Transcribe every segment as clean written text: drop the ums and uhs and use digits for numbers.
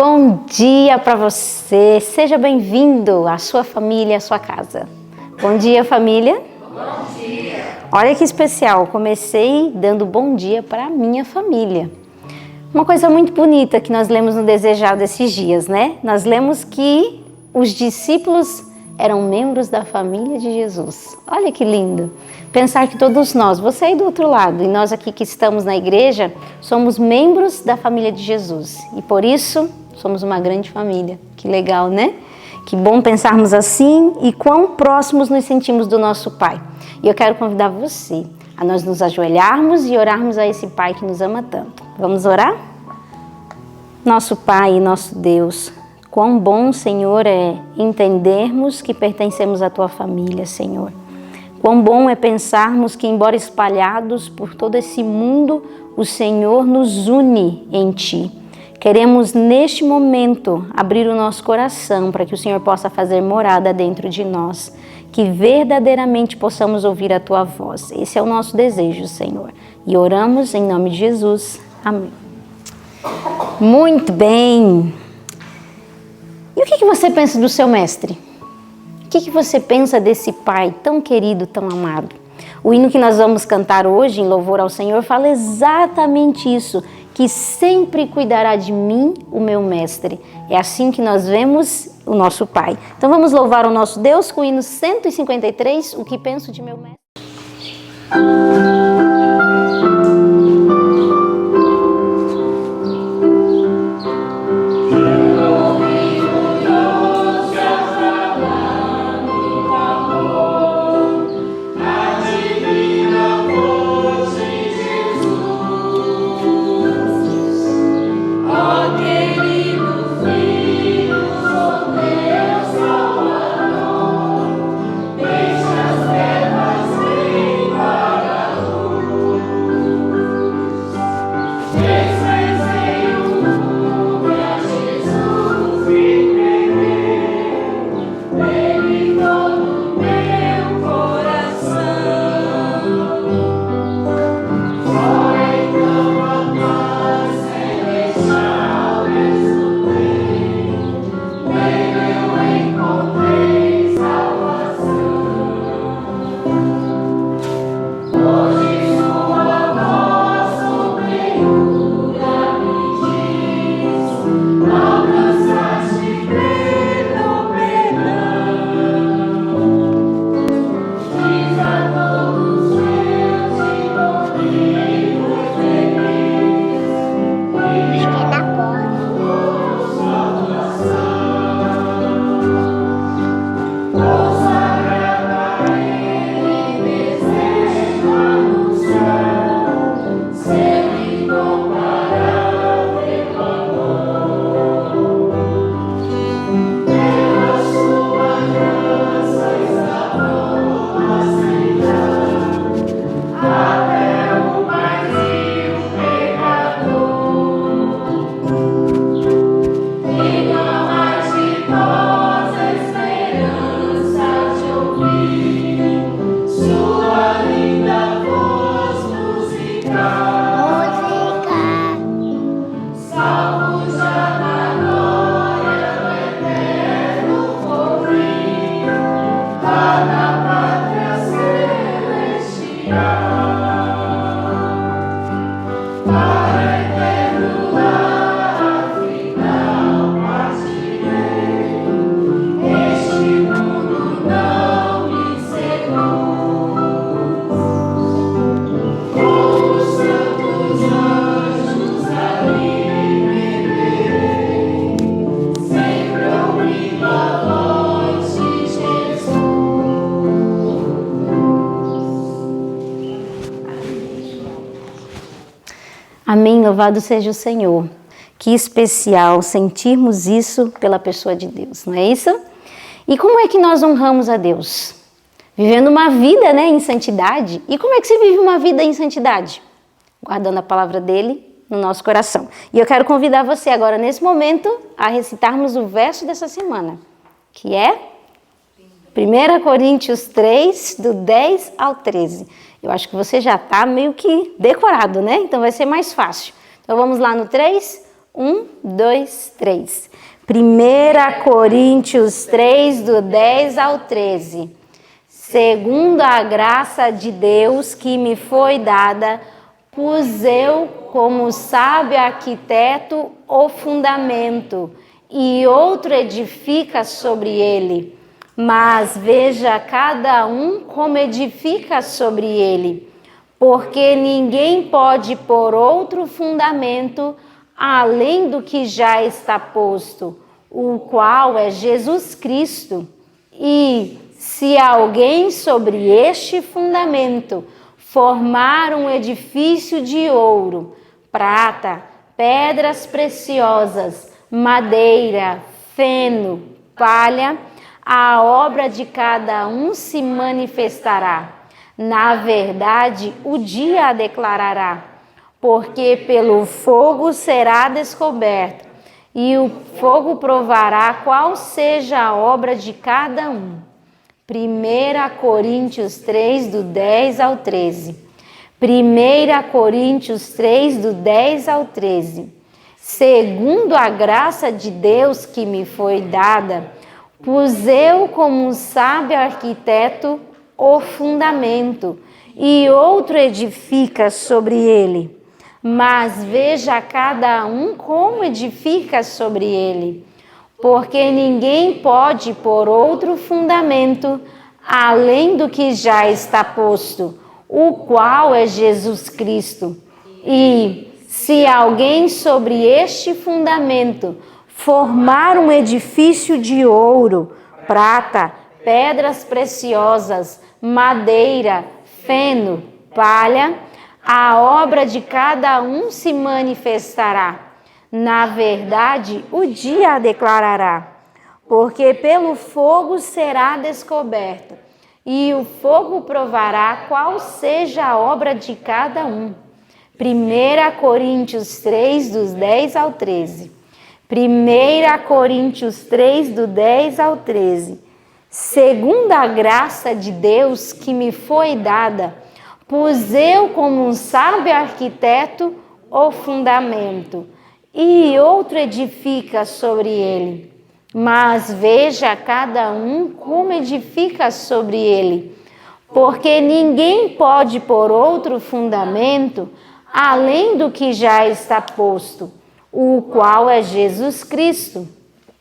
Bom dia para você, seja bem-vindo à sua família, à sua casa. Bom dia, família. Bom dia. Olha que especial, comecei dando bom dia para a minha família. Uma coisa muito bonita que nós lemos no Desejado esses dias, né? Nós lemos que os discípulos eram membros da família de Jesus. Olha que lindo. Pensar que todos nós, você aí do outro lado e nós aqui que estamos na igreja, somos membros da família de Jesus. E por isso, somos uma grande família. Que legal, né? Que bom pensarmos assim e quão próximos nos sentimos do nosso Pai. E eu quero convidar você a nós nos ajoelharmos e orarmos a esse Pai que nos ama tanto. Vamos orar? Nosso Pai e nosso Deus, quão bom, Senhor, é entendermos que pertencemos à Tua família, Senhor. Quão bom é pensarmos que, embora espalhados por todo esse mundo, o Senhor nos une em Ti. Queremos, neste momento, abrir o nosso coração para que o Senhor possa fazer morada dentro de nós, que verdadeiramente possamos ouvir a Tua voz. Esse é o nosso desejo, Senhor. E oramos em nome de Jesus. Amém. Muito bem. E o que você pensa do seu mestre? O que você pensa desse Pai tão querido, tão amado? O hino que nós vamos cantar hoje, em louvor ao Senhor, fala exatamente isso, que sempre cuidará de mim o meu mestre. É assim que nós vemos o nosso Pai. Então vamos louvar o nosso Deus com o hino 153, O que penso de meu mestre. Amém, louvado seja o Senhor. Que especial sentirmos isso pela pessoa de Deus, não é isso? E como é que nós honramos a Deus? Vivendo uma vida, em santidade. E como é que se vive uma vida em santidade? Guardando a palavra dele no nosso coração. E eu quero convidar você agora, nesse momento, a recitarmos o verso dessa semana, que é 1 Coríntios 3, do 10 ao 13. Eu acho que você já está meio que decorado, né? Então vai ser mais fácil. Então vamos lá no 3. 1, 2, 3. 1 Coríntios 3, do 10 ao 13. Segundo a graça de Deus que me foi dada, pus eu, como sábio arquiteto, o fundamento, e outro edifica sobre ele. Mas veja cada um como edifica sobre ele, porque ninguém pode pôr outro fundamento além do que já está posto, o qual é Jesus Cristo. E se alguém sobre este fundamento formar um edifício de ouro, prata, pedras preciosas, madeira, feno, palha, a obra de cada um se manifestará. Na verdade, o dia a declarará, porque pelo fogo será descoberto, e o fogo provará qual seja a obra de cada um. 1 Coríntios 3, do 10 ao 13. 1 Coríntios 3, do 10 ao 13. Segundo a graça de Deus que me foi dada, pus eu como um sábio arquiteto o fundamento, e outro edifica sobre ele. Mas veja cada um como edifica sobre ele, porque ninguém pode pôr outro fundamento além do que já está posto, o qual é Jesus Cristo. E se alguém sobre este fundamento formar um edifício de ouro, prata, pedras preciosas, madeira, feno, palha, a obra de cada um se manifestará. Na verdade, o dia a declarará, porque pelo fogo será descoberto, e o fogo provará qual seja a obra de cada um. 1 Coríntios 3, dos 10 ao 13. 1 Coríntios 3, do 10 ao 13. Segundo a graça de Deus que me foi dada, pus eu como um sábio arquiteto o fundamento, e outro edifica sobre ele. Mas veja cada um como edifica sobre ele, porque ninguém pode pôr outro fundamento além do que já está posto, o qual é Jesus Cristo.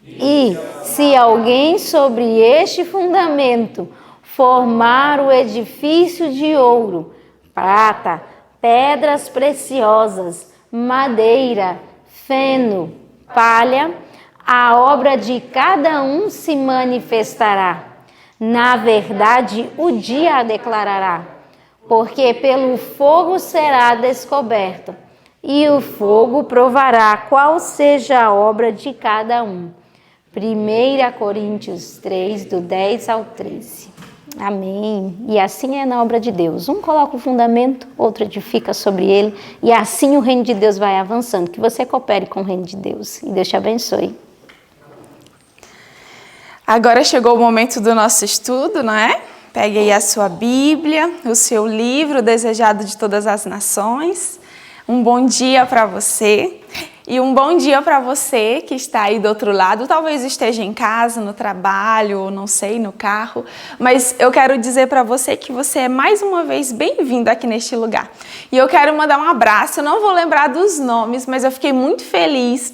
E se alguém sobre este fundamento formar o edifício de ouro, prata, pedras preciosas, madeira, feno, palha, a obra de cada um se manifestará. Na verdade, o dia a declarará, porque pelo fogo será descoberto, e o fogo provará qual seja a obra de cada um. 1 Coríntios 3, do 10 ao 13. Amém. E assim é na obra de Deus. Um coloca o fundamento, outro edifica sobre ele, e assim o reino de Deus vai avançando. Que você coopere com o reino de Deus. E Deus te abençoe. Agora chegou o momento do nosso estudo, não é? Pegue aí a sua Bíblia, o seu livro, Desejado de Todas as Nações. Um bom dia para você. E um bom dia para você que está aí do outro lado, talvez esteja em casa, no trabalho, ou não sei, no carro, mas eu quero dizer para você que você é mais uma vez bem-vindo aqui neste lugar. E eu quero mandar um abraço, eu não vou lembrar dos nomes, mas eu fiquei muito feliz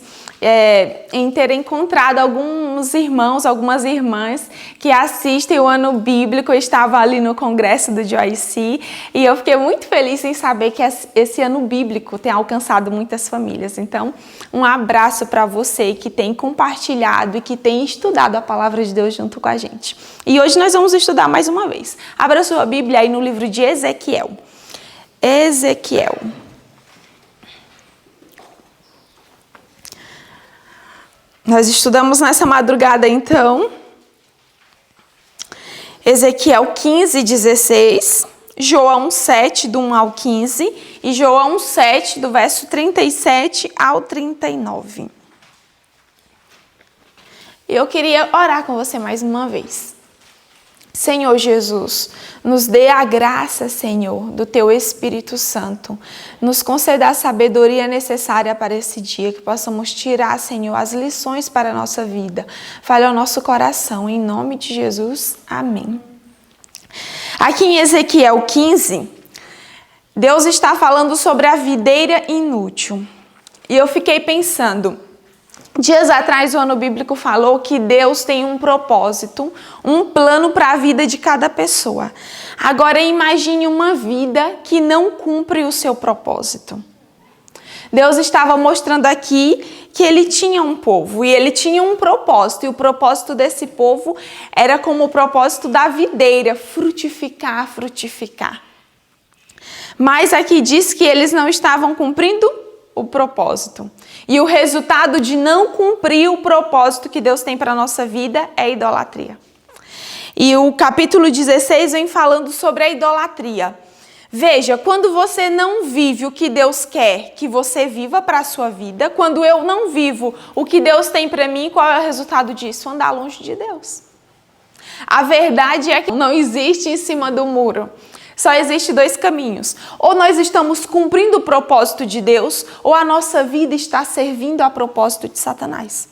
em ter encontrado alguns irmãos, algumas irmãs que assistem o Ano Bíblico. Eu estava ali no congresso do Joyce e eu fiquei muito feliz em saber que esse Ano Bíblico tem alcançado muitas famílias. Então, um abraço para você que tem compartilhado e que tem estudado a Palavra de Deus junto com a gente. E hoje nós vamos estudar mais uma vez. Abra sua Bíblia aí no livro de Ezequiel. Ezequiel. Nós estudamos nessa madrugada, então, Ezequiel 15, 16, João 7, do 1 ao 15, e João 7, do verso 37 ao 39. Eu queria orar com você mais uma vez. Senhor Jesus, nos dê a graça, Senhor, do Teu Espírito Santo. Nos conceda a sabedoria necessária para esse dia, que possamos tirar, Senhor, as lições para a nossa vida. Fale ao nosso coração, em nome de Jesus. Amém. Aqui em Ezequiel 15, Deus está falando sobre a videira inútil. E eu fiquei pensando, dias atrás o Ano Bíblico falou que Deus tem um propósito, um plano para a vida de cada pessoa. Agora imagine uma vida que não cumpre o seu propósito. Deus estava mostrando aqui que ele tinha um povo e ele tinha um propósito. E o propósito desse povo era como o propósito da videira, frutificar, frutificar. Mas aqui diz que eles não estavam cumprindo o propósito. E o resultado de não cumprir o propósito que Deus tem para a nossa vida é a idolatria. E o capítulo 16 vem falando sobre a idolatria. Veja, quando você não vive o que Deus quer que você viva para a sua vida, quando eu não vivo o que Deus tem para mim, qual é o resultado disso? Andar longe de Deus. A verdade é que não existe em cima do muro. Só existe dois caminhos. Ou nós estamos cumprindo o propósito de Deus, ou a nossa vida está servindo a propósito de Satanás.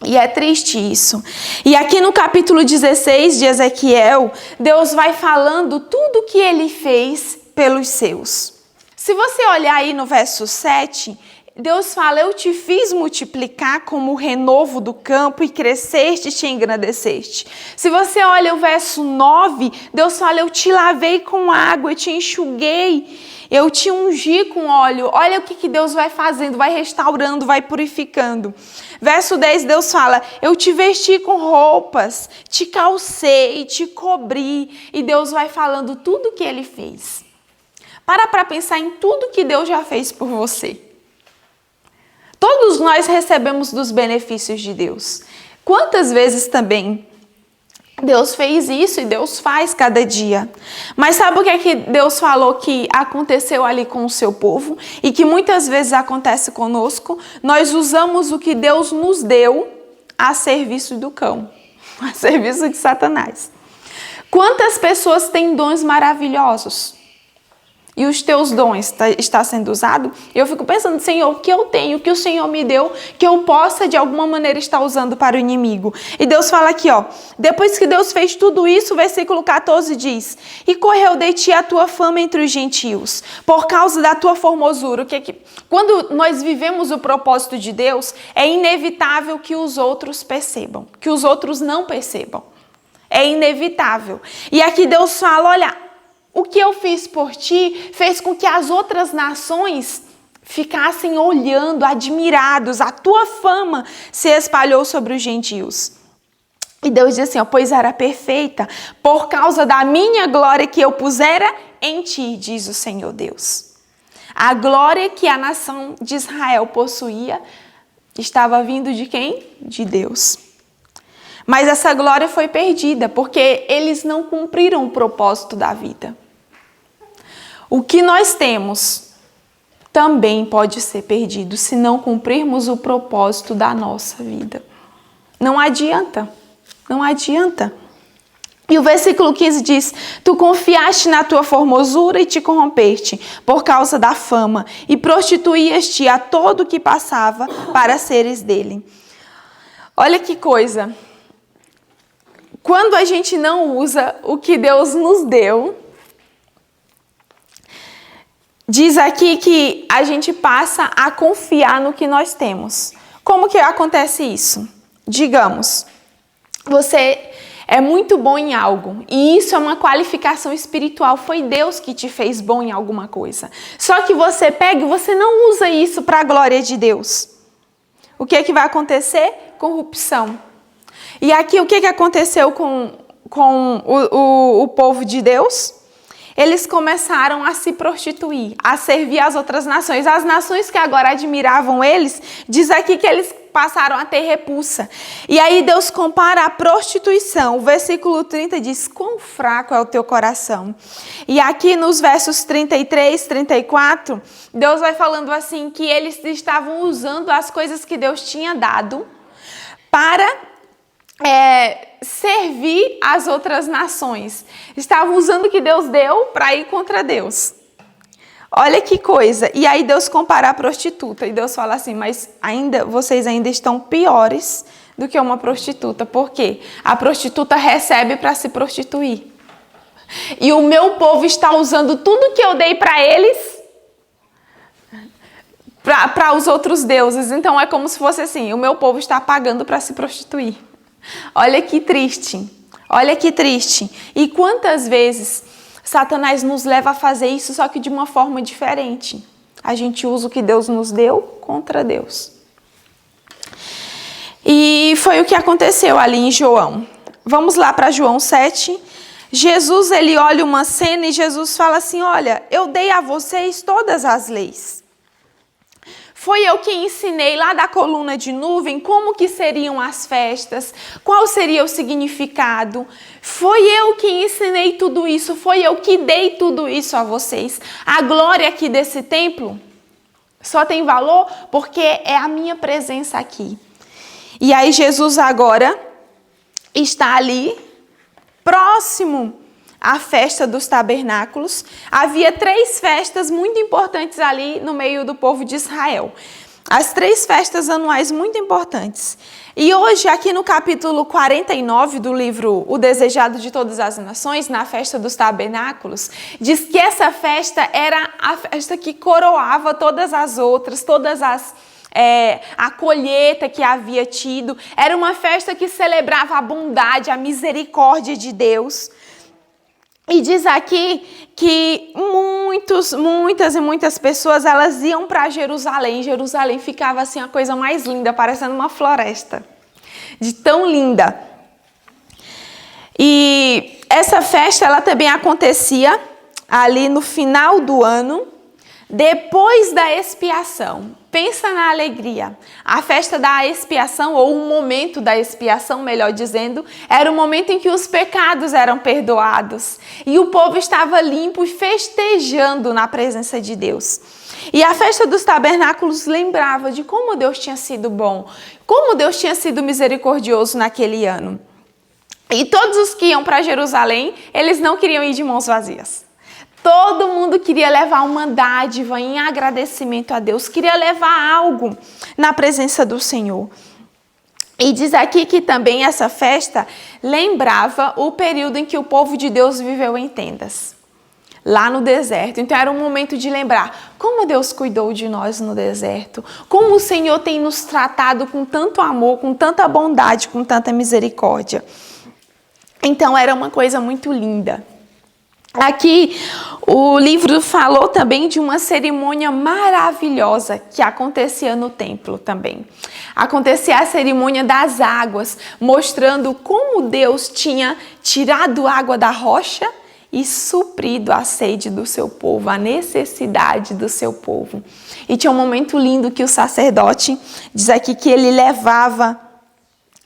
E é triste isso. E aqui no capítulo 16 de Ezequiel, Deus vai falando tudo o que ele fez pelos seus. Se você olhar aí no verso 7, Deus fala, eu te fiz multiplicar como o renovo do campo e cresceste e te engrandeceste. Se você olha o verso 9, Deus fala, eu te lavei com água, eu te enxuguei, eu te ungi com óleo. Olha o que Deus vai fazendo, vai restaurando, vai purificando. Verso 10, Deus fala, eu te vesti com roupas, te calcei, te cobri. E Deus vai falando tudo o que ele fez. Para pensar em tudo que Deus já fez por você. Todos nós recebemos dos benefícios de Deus. Quantas vezes também Deus fez isso e Deus faz cada dia. Mas sabe o que é que Deus falou que aconteceu ali com o seu povo? E que muitas vezes acontece conosco? Nós usamos o que Deus nos deu a serviço do cão, a serviço de Satanás. Quantas pessoas têm dons maravilhosos? E os teus dons está sendo usado? Eu fico pensando, Senhor, o que eu tenho, o que o Senhor me deu, que eu possa de alguma maneira estar usando para o inimigo. E Deus fala aqui, ó, depois que Deus fez tudo isso, o versículo 14 diz, e correu de ti a tua fama entre os gentios, por causa da tua formosura. Quando nós vivemos o propósito de Deus, é inevitável que os outros percebam, que os outros não percebam. É inevitável. E aqui Deus fala, olha, o que eu fiz por ti fez com que as outras nações ficassem olhando, admirados. A tua fama se espalhou sobre os gentios. E Deus diz assim, ó, pois era perfeita por causa da minha glória que eu pusera em ti, diz o Senhor Deus. A glória que a nação de Israel possuía estava vindo de quem? De Deus. Mas essa glória foi perdida, porque eles não cumpriram o propósito da vida. O que nós temos também pode ser perdido se não cumprirmos o propósito da nossa vida. Não adianta, não adianta. E o versículo 15 diz, tu confiaste na tua formosura e te corrompeste por causa da fama e prostituías-te a todo o que passava para seres dele. Olha que coisa. Quando a gente não usa o que Deus nos deu, diz aqui que a gente passa a confiar no que nós temos. Como que acontece isso? Digamos, você é muito bom em algo e isso é uma qualificação espiritual. Foi Deus que te fez bom em alguma coisa. Só que você pega e você não usa isso para a glória de Deus. O que é que vai acontecer? Corrupção. E aqui o que aconteceu com o povo de Deus? Eles começaram a se prostituir, a servir as outras nações. As nações que agora admiravam eles, diz aqui que eles passaram a ter repulsa. E aí Deus compara a prostituição. O versículo 30 diz, quão fraco é o teu coração. E aqui nos versos 33, 34, Deus vai falando assim, que eles estavam usando as coisas que Deus tinha dado para servir as outras nações. Estavam usando o que Deus deu para ir contra Deus. Olha que coisa. E aí Deus compara a prostituta. E Deus fala assim, mas vocês ainda estão piores do que uma prostituta. Por quê? A prostituta recebe para se prostituir. E o meu povo está usando tudo que eu dei para eles para os outros deuses. Então é como se fosse assim, o meu povo está pagando para se prostituir. Olha que triste. Olha que triste. E quantas vezes Satanás nos leva a fazer isso, só que de uma forma diferente. A gente usa o que Deus nos deu contra Deus. E foi o que aconteceu ali em João. Vamos lá para João 7. Jesus, ele olha uma cena e Jesus fala assim, olha, eu dei a vocês todas as leis. Foi eu que ensinei lá da coluna de nuvem como que seriam as festas, qual seria o significado. Foi eu que ensinei tudo isso, foi eu que dei tudo isso a vocês. A glória aqui desse templo só tem valor porque é a minha presença aqui. E aí Jesus agora está ali, próximo à festa dos tabernáculos. Havia 3 festas muito importantes ali no meio do povo de Israel. As 3 festas anuais muito importantes. E hoje, aqui no capítulo 49 do livro O Desejado de Todas as Nações, na festa dos tabernáculos, diz que essa festa era a festa que coroava todas as outras, a colheita que havia tido. Era uma festa que celebrava a bondade, a misericórdia de Deus. E diz aqui que muitas pessoas, elas iam para Jerusalém. Jerusalém ficava assim a coisa mais linda, parecendo uma floresta, de tão linda. E essa festa, ela também acontecia ali no final do ano, depois da expiação. Pensa na alegria. A festa da expiação, ou o momento da expiação, melhor dizendo, era o momento em que os pecados eram perdoados. E o povo estava limpo e festejando na presença de Deus. E a festa dos tabernáculos lembrava de como Deus tinha sido bom, como Deus tinha sido misericordioso naquele ano. E todos os que iam para Jerusalém, eles não queriam ir de mãos vazias. Todo mundo queria levar uma dádiva em agradecimento a Deus, queria levar algo na presença do Senhor. E diz aqui que também essa festa lembrava o período em que o povo de Deus viveu em tendas, lá no deserto. Então era um momento de lembrar como Deus cuidou de nós no deserto, como o Senhor tem nos tratado com tanto amor, com tanta bondade, com tanta misericórdia. Então era uma coisa muito linda. Aqui o livro falou também de uma cerimônia maravilhosa que acontecia no templo também. Acontecia a cerimônia das águas, mostrando como Deus tinha tirado água da rocha e suprido a sede do seu povo, a necessidade do seu povo. E tinha um momento lindo que o sacerdote, diz aqui que ele levava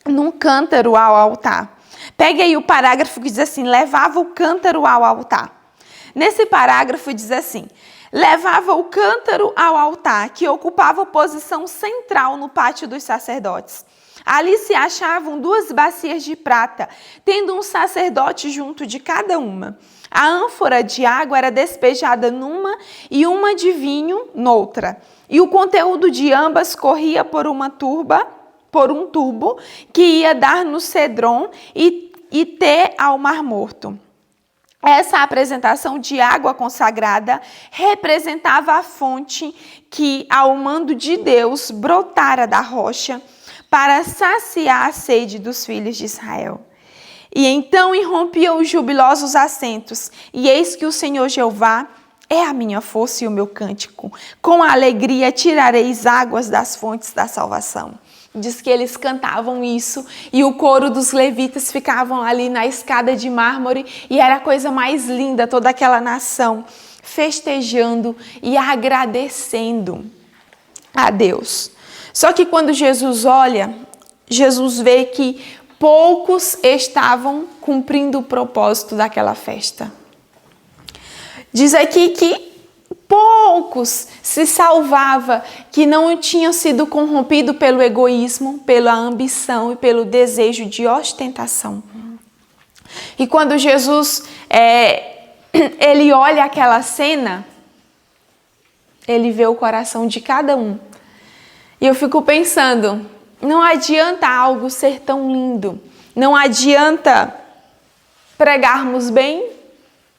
num cântaro ao altar. Pega aí o parágrafo que diz assim, levava o cântaro ao altar. Nesse parágrafo diz assim, levava o cântaro ao altar, que ocupava posição central no pátio dos sacerdotes. Ali se achavam 2 bacias de prata, tendo um sacerdote junto de cada uma. A ânfora de água era despejada numa e uma de vinho noutra. E o conteúdo de ambas corria por um tubo que ia dar no Cedron e ao Mar Morto. Essa apresentação de água consagrada representava a fonte que, ao mando de Deus, brotara da rocha para saciar a sede dos filhos de Israel. E então irrompiam os jubilosos assentos, e eis que o Senhor Jeová é a minha força e o meu cântico. Com alegria tirareis águas das fontes da salvação. Diz que eles cantavam isso e o coro dos levitas ficavam ali na escada de mármore e era a coisa mais linda, toda aquela nação festejando e agradecendo a Deus. Só que quando Jesus olha, Jesus vê que poucos estavam cumprindo o propósito daquela festa. Diz aqui que poucos se salvavam que não tinham sido corrompidos pelo egoísmo, pela ambição e pelo desejo de ostentação. E quando Jesus ele olha aquela cena, ele vê o coração de cada um. E eu fico pensando, não adianta algo ser tão lindo, não adianta pregarmos bem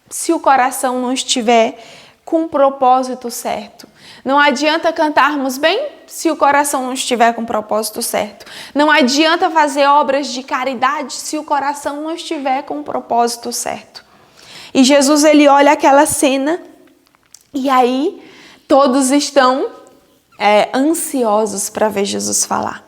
se o coração não estiver com o propósito certo. Não adianta cantarmos bem se o coração não estiver com o propósito certo. Não adianta fazer obras de caridade se o coração não estiver com o propósito certo. E Jesus, ele olha aquela cena e aí todos estão ansiosos para ver Jesus falar.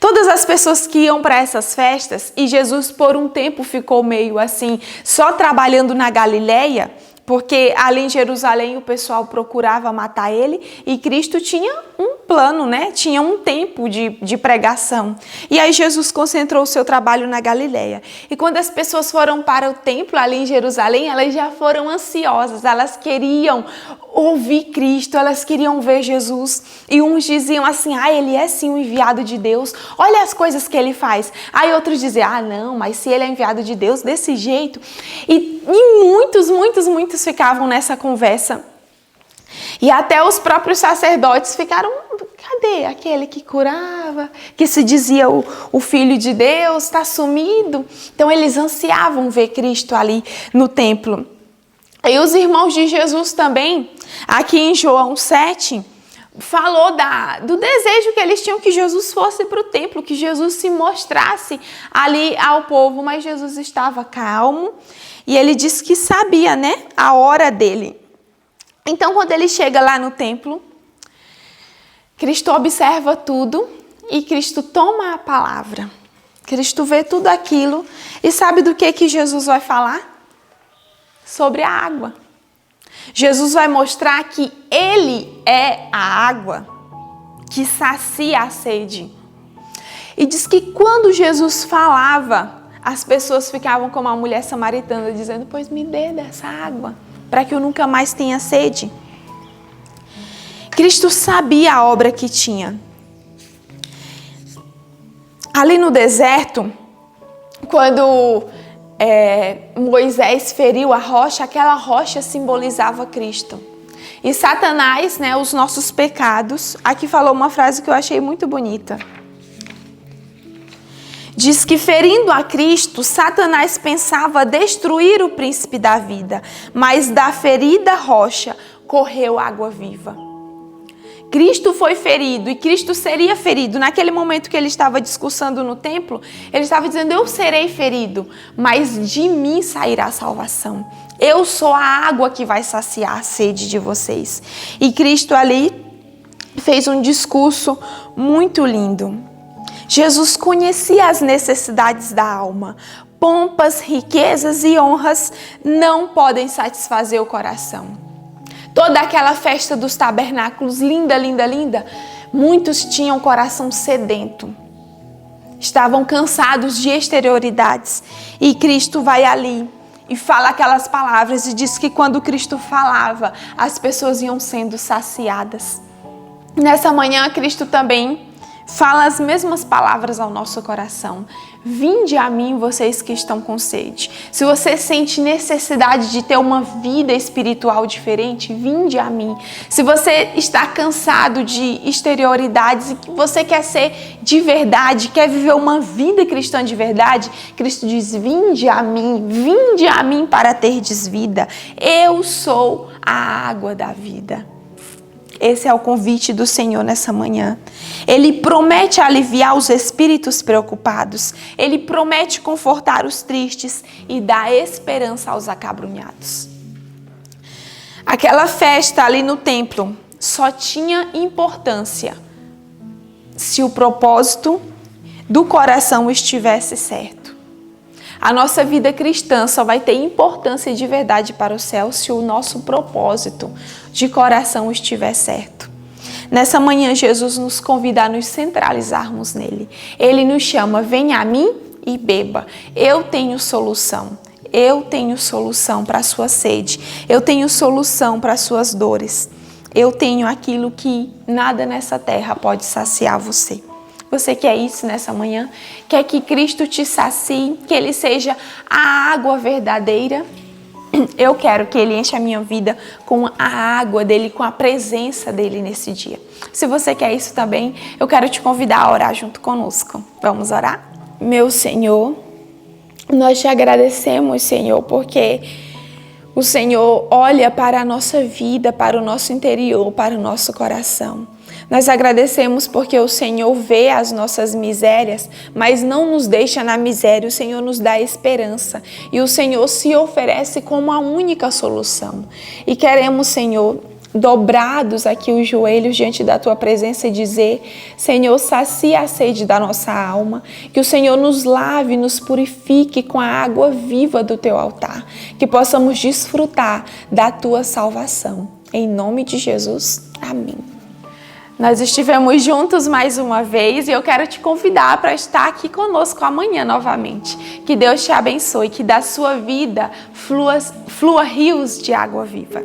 Todas as pessoas que iam para essas festas, e Jesus por um tempo ficou meio assim, só trabalhando na Galileia, porque ali em Jerusalém o pessoal procurava matar ele e Cristo tinha um plano, né? Tinha um tempo de pregação. E aí Jesus concentrou o seu trabalho na Galileia. E quando as pessoas foram para o templo ali em Jerusalém, elas já foram ansiosas, elas queriam ouvir Cristo, elas queriam ver Jesus. E uns diziam assim, ele é sim o enviado de Deus, olha as coisas que ele faz. Aí outros diziam, não, mas se ele é enviado de Deus desse jeito. E muitos ficavam nessa conversa. E até os próprios sacerdotes ficaram, cadê aquele que curava, que se dizia o Filho de Deus, está sumido? Então eles ansiavam ver Cristo ali no templo. E os irmãos de Jesus também, aqui em João 7, falou do desejo que eles tinham que Jesus fosse para o templo, que Jesus se mostrasse ali ao povo, mas Jesus estava calmo e ele disse que sabia, né, a hora dele. Então, quando ele chega lá no templo, Cristo observa tudo e Cristo toma a palavra. Cristo vê tudo aquilo e sabe do que Jesus vai falar? Sobre a água. Jesus vai mostrar que ele é a água que sacia a sede. E diz que quando Jesus falava, as pessoas ficavam como a mulher samaritana, dizendo, pois me dê dessa água, para que eu nunca mais tenha sede. Cristo sabia a obra que tinha. Ali no deserto, quando Moisés feriu a rocha, aquela rocha simbolizava Cristo. E Satanás, né, os nossos pecados, aqui falou uma frase que eu achei muito bonita. Diz que ferindo a Cristo, Satanás pensava destruir o príncipe da vida, mas da ferida rocha correu água viva. Cristo foi ferido e Cristo seria ferido. Naquele momento que ele estava discursando no templo, ele estava dizendo, eu serei ferido, mas de mim sairá a salvação. Eu sou a água que vai saciar a sede de vocês. E Cristo ali fez um discurso muito lindo. Jesus conhecia as necessidades da alma. Pompas, riquezas e honras não podem satisfazer o coração. Toda aquela festa dos tabernáculos, linda, linda, linda, muitos tinham o coração sedento. Estavam cansados de exterioridades. E Cristo vai ali e fala aquelas palavras e diz que quando Cristo falava, as pessoas iam sendo saciadas. Nessa manhã, Cristo também fala as mesmas palavras ao nosso coração. Vinde a mim, vocês que estão com sede. Se você sente necessidade de ter uma vida espiritual diferente, vinde a mim. Se você está cansado de exterioridades e que você quer ser de verdade, quer viver uma vida cristã de verdade, Cristo diz, vinde a mim para terdes vida. Eu sou a água da vida. Esse é o convite do Senhor nessa manhã. Ele promete aliviar os espíritos preocupados. Ele promete confortar os tristes e dar esperança aos acabrunhados. Aquela festa ali no templo só tinha importância se o propósito do coração estivesse certo. A nossa vida cristã só vai ter importância de verdade para o céu se o nosso propósito de coração estiver certo. Nessa manhã, Jesus nos convida a nos centralizarmos nele. Ele nos chama, venha a mim e beba. Eu tenho solução. Eu tenho solução para a sua sede. Eu tenho solução para as suas dores. Eu tenho aquilo que nada nessa terra pode saciar você. Você quer isso nessa manhã? Quer que Cristo te sacie? Que Ele seja a água verdadeira? Eu quero que Ele enche a minha vida com a água dEle, com a presença dEle nesse dia. Se você quer isso também, eu quero te convidar a orar junto conosco. Vamos orar? Meu Senhor, nós te agradecemos, Senhor, porque o Senhor olha para a nossa vida, para o nosso interior, para o nosso coração. Nós agradecemos porque o Senhor vê as nossas misérias, mas não nos deixa na miséria. O Senhor nos dá esperança e o Senhor se oferece como a única solução. E queremos, Senhor, dobrados aqui os joelhos diante da Tua presença e dizer: Senhor, sacia a sede da nossa alma, que o Senhor nos lave, nos purifique com a água viva do Teu altar, que possamos desfrutar da Tua salvação. Em nome de Jesus, amém. Nós estivemos juntos mais uma vez e eu quero te convidar para estar aqui conosco amanhã novamente. Que Deus te abençoe, que da sua vida flua rios de água viva.